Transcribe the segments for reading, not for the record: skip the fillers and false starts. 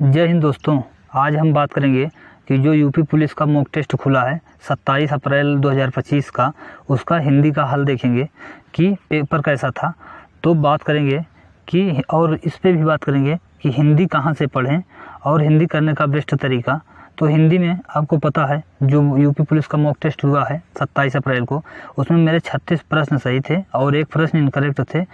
जय हिंद दोस्तों। आज हम बात करेंगे कि जो यूपी पुलिस का मॉक टेस्ट खुला है 27 अप्रैल 2025 का, उसका हिंदी का हल देखेंगे कि पेपर कैसा था। तो बात करेंगे कि और इस पे भी बात करेंगे कि हिंदी कहाँ से पढ़ें और हिंदी करने का बेस्ट तरीका। तो हिंदी में आपको पता है जो यूपी पुलिस का मॉक टेस्ट हुआ है 27 अप्रैल को, उसमें मेरे 36 प्रश्न सही थे और एक प्रश्न इनकरेक्ट थे।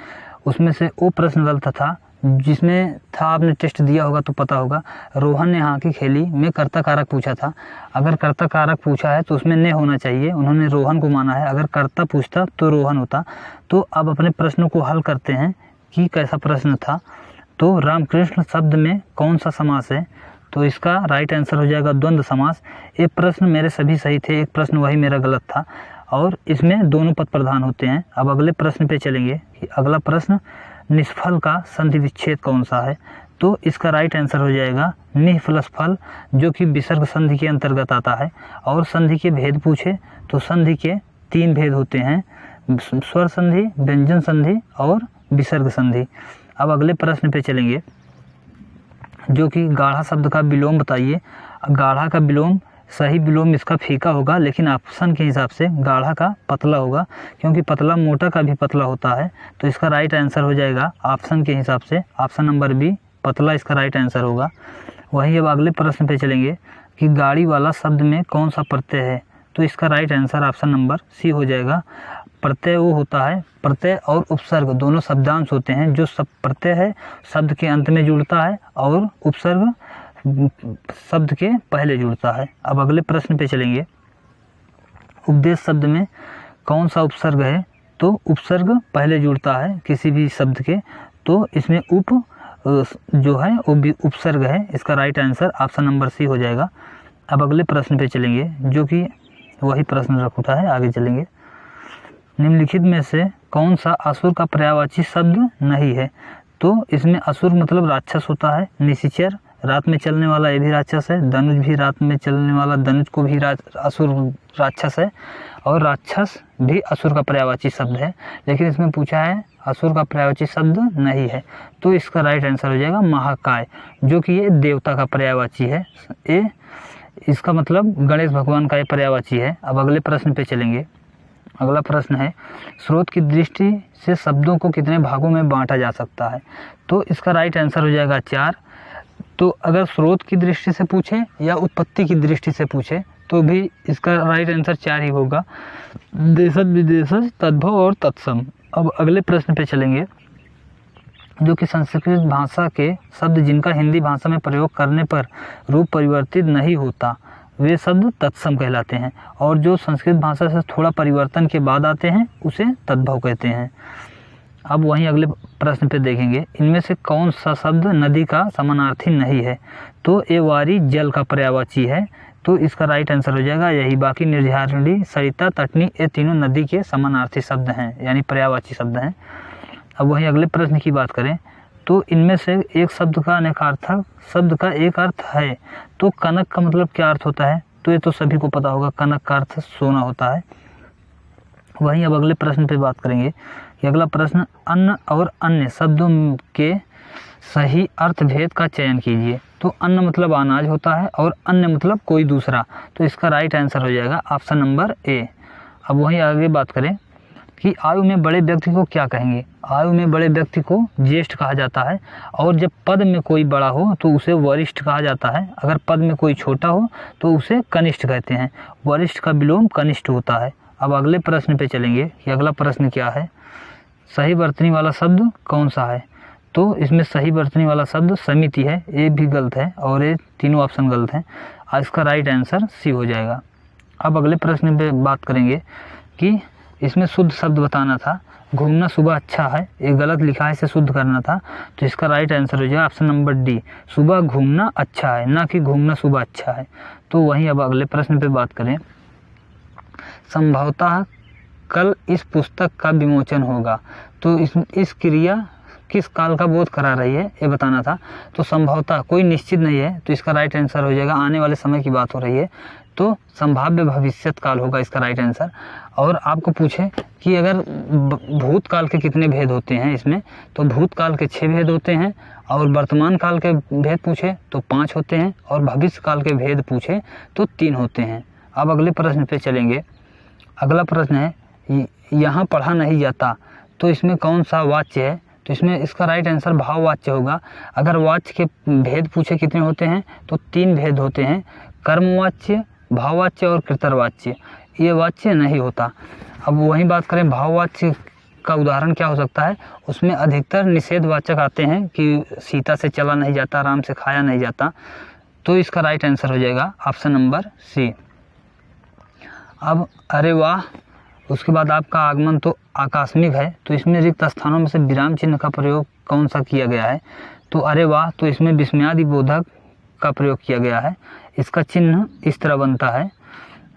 उसमें से वो प्रश्न गलत था जिसमें था, आपने टेस्ट दिया होगा तो पता होगा, रोहन ने हॉकी खेली में कर्ता कारक पूछा था। अगर कर्ता कारक पूछा है तो उसमें ने होना चाहिए, उन्होंने रोहन को माना है। अगर कर्ता पूछता तो रोहन होता। तो अब अपने प्रश्नों को हल करते हैं कि कैसा प्रश्न था। तो रामकृष्ण शब्द में कौन सा समास है? तो इसका राइट आंसर हो जाएगा द्वंद्व समास। एक प्रश्न मेरे सभी सही थे, एक प्रश्न वही मेरा गलत था और इसमें दोनों पद प्रधान होते हैं। अब अगले प्रश्न पे चलेंगे कि अगला प्रश्न, निष्फल का संधि विच्छेद कौन सा है? तो इसका राइट आंसर हो जाएगा निह प्लस फल, जो कि विसर्ग संधि के अंतर्गत आता है। और संधि के भेद पूछे तो संधि के 3 भेद होते हैं, स्वर संधि, व्यंजन संधि और विसर्ग संधि। अब अगले प्रश्न पे चलेंगे जो कि गाढ़ा शब्द का विलोम बताइए। गाढ़ा का विलोम, सही विलोम इसका फीका होगा, लेकिन ऑप्शन के हिसाब से गाढ़ा का पतला होगा, क्योंकि पतला मोटा का भी पतला होता है। तो इसका राइट आंसर हो जाएगा ऑप्शन के हिसाब से ऑप्शन नंबर बी, पतला इसका राइट आंसर होगा। वहीं अब अगले प्रश्न पे चलेंगे कि गाड़ी वाला शब्द में कौन सा प्रत्यय है? तो इसका right answer option number C हो जाएगा। प्रत्यय वो होता है, प्रत्यय और उपसर्ग दोनों शब्दांश होते हैं। जो सब प्रत्यय है शब्द के अंत में जुड़ता है और उपसर्ग शब्द के पहले जुड़ता है। अब अगले प्रश्न पे चलेंगे, उपदेश शब्द में कौन सा उपसर्ग है? तो उपसर्ग पहले जुड़ता है किसी भी शब्द के, तो इसमें उप जो है वो भी उपसर्ग है। इसका right answer option number C हो जाएगा। अब अगले प्रश्न पे चलेंगे जो कि वही प्रश्न रख उठा है, आगे चलेंगे। निम्नलिखित में से कौन सा असुर का पर्यायवाची शब्द नहीं है? तो इसमें असुर मतलब राक्षस होता है। निशिचर रात में चलने वाला, ये भी राक्षस है। धनुष भी रात में चलने वाला, धनुष को भी असुर राक्षस है। और राक्षस भी असुर का पर्यायवाची शब्द है, लेकिन इसमें पूछा है असुर का पर्यायवाची शब्द नहीं है। तो इसका राइट आंसर हो जाएगा महाकाय, जो कि ये देवता का पर्यायवाची है। ये इसका मतलब गणेश भगवान का ये पर्यायवाची है। अब अगले प्रश्न पे चलेंगे। अगला प्रश्न है, स्रोत की दृष्टि से शब्दों को कितने भागों में बांटा जा सकता है? तो इसका राइट आंसर हो जाएगा 4। तो अगर स्रोत की दृष्टि से पूछे या उत्पत्ति की दृष्टि से पूछे तो भी इसका राइट आंसर 4 ही होगा, देशज विदेशज, तद्भव और तत्सम। अब अगले प्रश्न पे चलेंगे जो कि संस्कृत भाषा के शब्द जिनका हिंदी भाषा में प्रयोग करने पर रूप परिवर्तित नहीं होता, वे शब्द तत्सम कहलाते हैं। और जो संस्कृत भाषा से थोड़ा परिवर्तन के बाद आते हैं उसे तद्भव कहते हैं। अब वहीं अगले प्रश्न पे देखेंगे, इनमें से कौन सा शब्द नदी का समानार्थी नहीं है? तो ये वारी जल का पर्यायवाची है, तो इसका राइट आंसर हो जाएगा यही। बाकी निर्झरिणी, सरिता, तटनी, ये तीनों नदी के समानार्थी शब्द हैं, यानी पर्यायवाची शब्द हैं। अब वहीं अगले प्रश्न की बात करें तो इनमें से एक शब्द का अनेकार्थक शब्द का एक अर्थ है। तो कनक का मतलब क्या अर्थ होता है? तो ये तो सभी को पता होगा, कनक का अर्थ सोना होता है। वहीं अब अगले प्रश्न पे बात करेंगे कि अगला प्रश्न, अन्न और अन्य शब्दों के सही अर्थ भेद का चयन कीजिए। तो अन्न मतलब अनाज होता है और अन्य मतलब कोई दूसरा, तो इसका राइट आंसर हो जाएगा ऑप्शन नंबर ए। अब वहीं आगे बात करें कि आयु में बड़े व्यक्ति को क्या कहेंगे? आयु में बड़े व्यक्ति को ज्येष्ठ कहा जाता है, और जब पद में कोई बड़ा हो तो उसे वरिष्ठ कहा जाता है। अगर पद में कोई छोटा हो तो उसे कनिष्ठ कहते हैं। वरिष्ठ का विलोम कनिष्ठ होता है। अब अगले प्रश्न पे चलेंगे कि अगला प्रश्न क्या है, सही वर्तनी वाला शब्द कौन सा है? तो इसमें सही वर्तनी वाला शब्द समिति है, ये भी गलत है और ये तीनों ऑप्शन गलत हैं। इसका राइट आंसर सी हो जाएगा। अब अगले प्रश्न पे बात करेंगे कि इसमें शुद्ध शब्द बताना था। घूमना सुबह अच्छा है, ये गलत लिखा है, इसे शुद्ध करना था। तो इसका राइट आंसर हो जाएगा ऑप्शन नंबर डी, सुबह घूमना अच्छा है, ना कि घूमना सुबह अच्छा है। तो वहीं अब अगले प्रश्न पे बात करें, संभवतः कल इस पुस्तक का विमोचन होगा। तो इस क्रिया किस काल का बोध करा रही है ये बताना था। तो संभवतः कोई निश्चित नहीं है, तो इसका राइट आंसर हो जाएगा आने वाले समय की बात हो रही है, तो संभाव्य भविष्यत काल होगा इसका राइट आंसर। और आपको पूछे कि अगर भूतकाल के कितने भेद होते हैं इसमें, तो भूतकाल के 6 भेद होते हैं और वर्तमान काल के भेद पूछे तो 5 होते हैं और भविष्य काल के भेद पूछे तो 3 होते हैं। अब अगले प्रश्न पे चलेंगे। अगला प्रश्न है यहाँ पढ़ा नहीं जाता, तो इसमें कौन सा वाच्य है? तो इसमें इसका राइट आंसर भाववाच्य होगा। अगर वाच्य के भेद पूछे कितने होते हैं तो 3 भेद होते हैं, कर्मवाच्य, भाववाच्य और कृतवाच्य। ये वाच्य नहीं होता। अब वही बात करें भाववाच्य का उदाहरण क्या हो सकता है, उसमें अधिकतर निषेधवाचक आते हैं कि सीता से चला नहीं जाता, राम से खाया नहीं जाता, तो इसका राइट आंसर हो जाएगा ऑप्शन नंबर सी। अब अरे वाह, उसके बाद आपका आगमन तो आकस्मिक है, तो इसमें रिक्त स्थानों में से विराम चिन्ह का प्रयोग कौन सा किया गया है? तो अरे वाह, तो इसमें विस्मयादि बोधक का प्रयोग किया गया है। इसका चिन्ह इस तरह बनता है।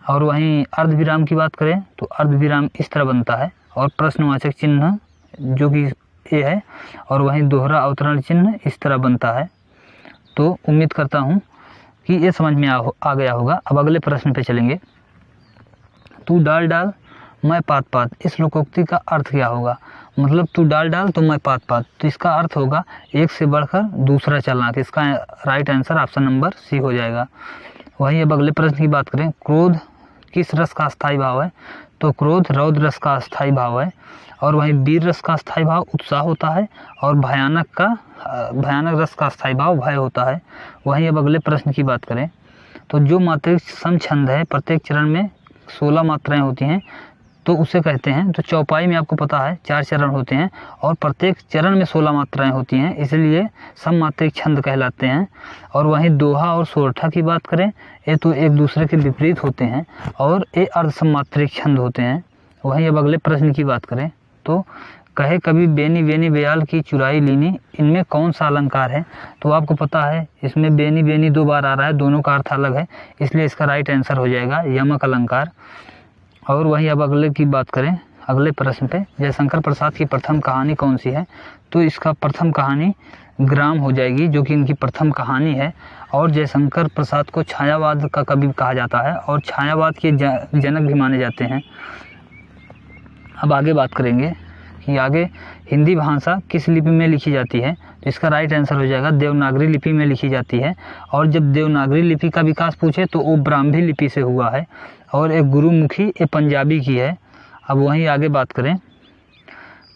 और वहीं अर्ध विराम की बात करें तो अर्ध विराम इस तरह बनता है और प्रश्नवाचक चिन्ह जो कि ये है, और वहीं दोहरा अवतरण चिन्ह इस तरह बनता है। तो उम्मीद करता हूँ कि ये समझ में आ गया होगा। अब अगले प्रश्न पे चलेंगे। तू डाल डाल मैं पात पात, इस लोकोक्ति का अर्थ क्या होगा? मतलब तू डाल डाल तो मैं पात पात, तो इसका अर्थ होगा एक से बढ़कर दूसरा चलना। तो इसका right answer option number C हो जाएगा। वहीं अब अगले प्रश्न की बात करें, क्रोध किस रस का स्थायी भाव है? तो क्रोध रौद्र रस का स्थायी भाव है। और वहीं वीर रस का स्थायी भाव उत्साह होता है और भयानक रस का स्थायी भाव भय होता है। वहीं अब अगले प्रश्न की बात करें तो जो मात्रिक सम छंद है, प्रत्येक चरण में 16 मात्राएं होती हैं, तो उसे कहते हैं। तो चौपाई में आपको पता है 4 चरण होते हैं और प्रत्येक चरण में 16 मात्राएं होती हैं, इसलिए सममात्रिक छंद कहलाते हैं। और वहीं दोहा और सोरठा की बात करें, ये तो एक दूसरे के विपरीत होते हैं और ये अर्ध सममात्रिक छंद होते हैं। वहीं अब अगले प्रश्न की बात करें तो कहे कभी बेनी बेनी बेयाल की चुराई लीनी, इनमें कौन सा अलंकार है? तो आपको पता है इसमें बेनी बेनी 2 बार आ रहा है, दोनों का अर्थ अलग है, इसलिए इसका राइट आंसर हो जाएगा यमक अलंकार। और वहीं अब अगले की बात करें, अगले प्रश्न पे, जयशंकर प्रसाद की प्रथम कहानी कौन सी है? तो इसका प्रथम कहानी ग्राम हो जाएगी, जो कि इनकी प्रथम कहानी है। और जयशंकर प्रसाद को छायावाद का कवि कहा जाता है और छायावाद के जनक भी माने जाते हैं। अब आगे बात करेंगे कि आगे हिंदी भाषा किस लिपि में लिखी जाती है? तो इसका राइट आंसर हो जाएगा देवनागरी लिपि में लिखी जाती है। और जब देवनागरी लिपि का विकास पूछे तो वो ब्राह्मी लिपि से हुआ है और एक गुरुमुखी ये पंजाबी की है। अब वहीं आगे बात करें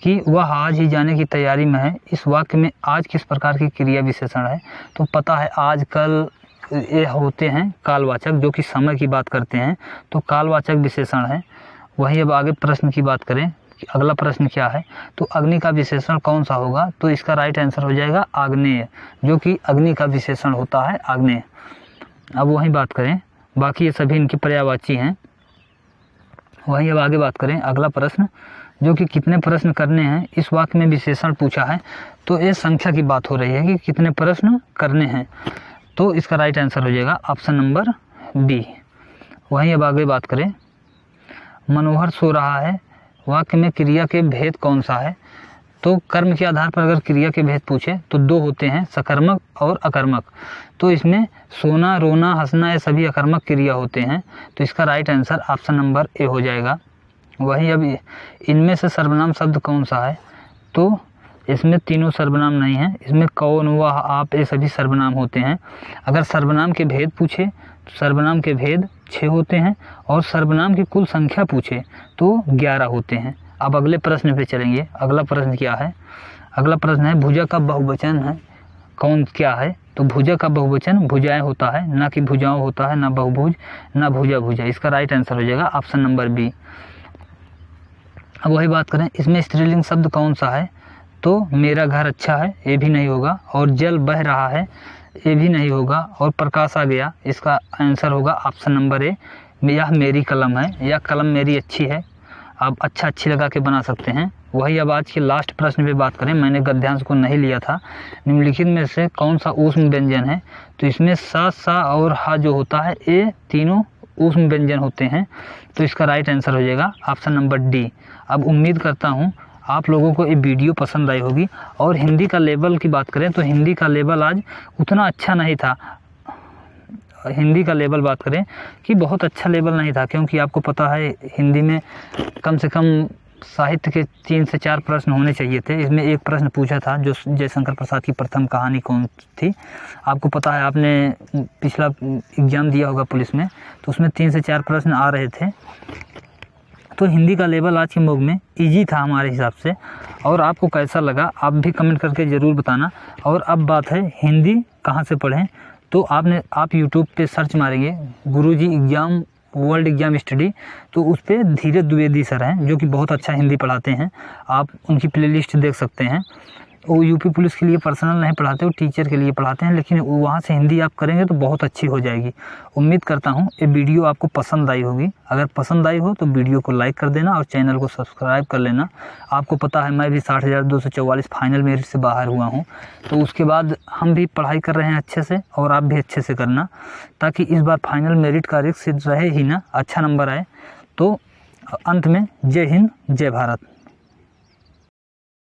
कि वह आज ही जाने की तैयारी में है, इस वाक्य में आज किस प्रकार की क्रिया विशेषण है? तो पता है आज कल ये होते हैं कालवाचक, जो कि समय की बात करते हैं, तो कालवाचक विशेषण है। वहीं अब आगे प्रश्न की बात करें कि अगला प्रश्न क्या है, तो अग्नि का विशेषण कौन सा होगा? तो इसका राइट आंसर हो जाएगा आग्नेय, जो कि अग्नि का विशेषण होता है आग्नेय। अब वहीं बात करें, बाकी ये सभी इनके पर्यायवाची हैं। वहीं अब आगे बात करें अगला प्रश्न, जो कि कितने प्रश्न करने हैं इस वाक्य में विशेषण पूछा है। तो ये संख्या की बात हो रही है कि कितने प्रश्न करने हैं, तो इसका राइट आंसर हो जाएगा ऑप्शन नंबर बी। वहीं अब आगे बात करें, मनोहर सो रहा है, वाक्य में क्रिया के भेद कौन सा है? तो कर्म के आधार पर अगर क्रिया के भेद पूछे तो 2 होते हैं, सकर्मक और अकर्मक। तो इसमें सोना, रोना, हंसना ये सभी अकर्मक क्रिया होते हैं, तो इसका right answer option number A हो जाएगा। वहीं अब इनमें से सर्वनाम शब्द कौन सा है? तो इसमें तीनों सर्वनाम नहीं है, इसमें कौन, वह, आप ये सभी सर्वनाम होते हैं। अगर सर्वनाम के भेद पूछे तो सर्वनाम के भेद 6 होते हैं और सर्वनाम की कुल संख्या पूछे तो 11 होते हैं। अब अगले प्रश्न पे चलेंगे। अगला प्रश्न क्या है? अगला प्रश्न है भुजा का बहुवचन है कौन क्या है? तो भुजा का बहुवचन भुजाएं होता है, ना कि भुजाओं होता है, ना बहुभुज, ना भुजा भुजा। इसका राइट आंसर हो जाएगा ऑप्शन नंबर बी। अब वही बात करें, इसमें स्त्रीलिंग शब्द कौन सा है? तो मेरा घर अच्छा है, ये भी नहीं होगा। और जल बह रहा है, ये भी नहीं होगा। और प्रकाश आ गया, इसका आंसर होगा ऑप्शन नंबर ए, यह मेरी कलम है या कलम मेरी अच्छी है। आप अच्छा अच्छी लगा के बना सकते हैं। वही अब आज के लास्ट प्रश्न पे बात करें, मैंने गद्यांश को नहीं लिया था। निम्नलिखित में से कौन सा ऊष्म व्यंजन है? तो इसमें सा और हा जो होता है, ये तीनों ऊष्म व्यंजन होते हैं, तो इसका राइट आंसर हो जाएगा ऑप्शन नंबर डी। अब उम्मीद करता हूँ आप लोगों को ये वीडियो पसंद आई होगी। और हिंदी का लेवल की बात करें तो हिंदी का लेवल आज उतना अच्छा नहीं था। हिंदी का लेवल बात करें कि बहुत अच्छा लेवल नहीं था, क्योंकि आपको पता है हिंदी में कम से कम साहित्य के 3 से 4 प्रश्न होने चाहिए थे। इसमें एक प्रश्न पूछा था जो जयशंकर प्रसाद की प्रथम कहानी कौन थी। आपको पता है, आपने पिछला एग्ज़ाम दिया होगा पुलिस में, तो उसमें 3 से 4 प्रश्न आ रहे थे। तो हिंदी का लेवल आज के मोग में ईजी था हमारे हिसाब से। और आपको कैसा लगा आप भी कमेंट करके ज़रूर बताना। और अब बात है हिंदी कहाँ से पढ़ें, तो आप यूट्यूब पे सर्च मारेंगे गुरुजी एग्ज़ाम वर्ल्ड एग्ज़ाम स्टडी, तो उस पर धीरज द्विवेदी सर हैं जो कि बहुत अच्छा हिंदी पढ़ाते हैं। आप उनकी प्लेलिस्ट देख सकते हैं। वो यूपी पुलिस के लिए पर्सनल नहीं पढ़ाते, वो टीचर के लिए पढ़ाते हैं, लेकिन वहाँ से हिंदी आप करेंगे तो बहुत अच्छी हो जाएगी। उम्मीद करता हूँ ये वीडियो आपको पसंद आई होगी। अगर पसंद आई हो तो वीडियो को लाइक कर देना और चैनल को सब्सक्राइब कर लेना। आपको पता है मैं भी 60,244 फाइनल मेरिट से बाहर हुआ हूँ, तो उसके बाद हम भी पढ़ाई कर रहे हैं अच्छे से, और आप भी अच्छे से करना, ताकि इस बार फाइनल मेरिट का रिस्क रहे ही ना, अच्छा नंबर आए। तो अंत में जय हिंद, जय भारत।